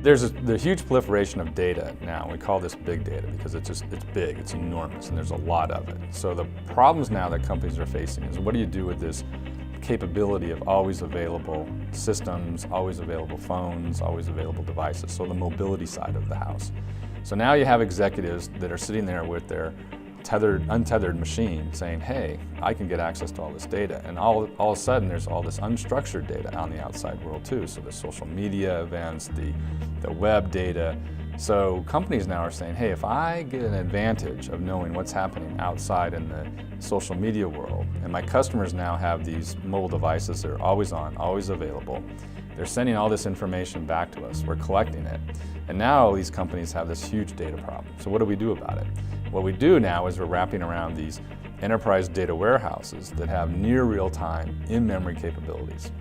There's the huge proliferation of data now. We call this big data because it's big, it's enormous, and there's a lot of it. So the problems now that companies are facing is, what do you do with this capability of always available systems, always available phones, always available devices, so the mobility side of the house. So now you have executives that are sitting there with their untethered machine saying, hey, I can get access to all this data. And all of a sudden there's all this unstructured data on the outside world too. So the social media events, the web data. So companies now are saying, hey, if I get an advantage of knowing what's happening outside in the social media world, and my customers now have these mobile devices that are always on, always available, they're sending all this information back to us, we're collecting it. And now these companies have this huge data problem. So what do we do about it? What we do now is we're wrapping around these enterprise data warehouses that have near real-time, in-memory capabilities.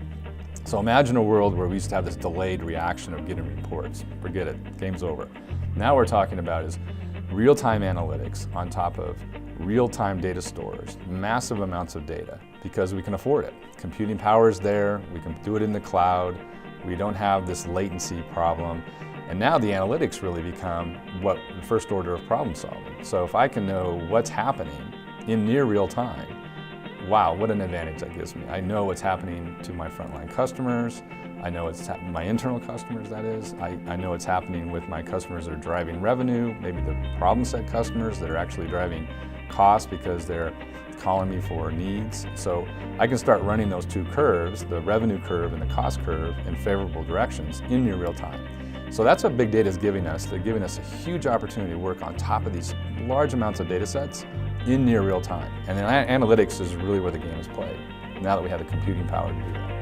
So imagine a world where we used to have this delayed reaction of getting reports. Forget it, game's over. Now we're talking about is real-time analytics on top of real-time data stores, massive amounts of data, because we can afford it. Computing power is there, we can do it in the cloud, we don't have this latency problem. And now the analytics really become what the first order of problem solving. So if I can know what's happening in near real time, wow, what an advantage that gives me. I know what's happening to my frontline customers. I know what's happening my internal customers, that is. I know what's happening with my customers that are driving revenue, maybe the problem set customers that are actually driving costs because they're calling me for needs. So I can start running those two curves, the revenue curve and the cost curve, in favorable directions in near real time. So that's what big data is giving us. They're giving us a huge opportunity to work on top of these large amounts of data sets in near real time. And then analytics is really where the game is played, now that we have the computing power to do that.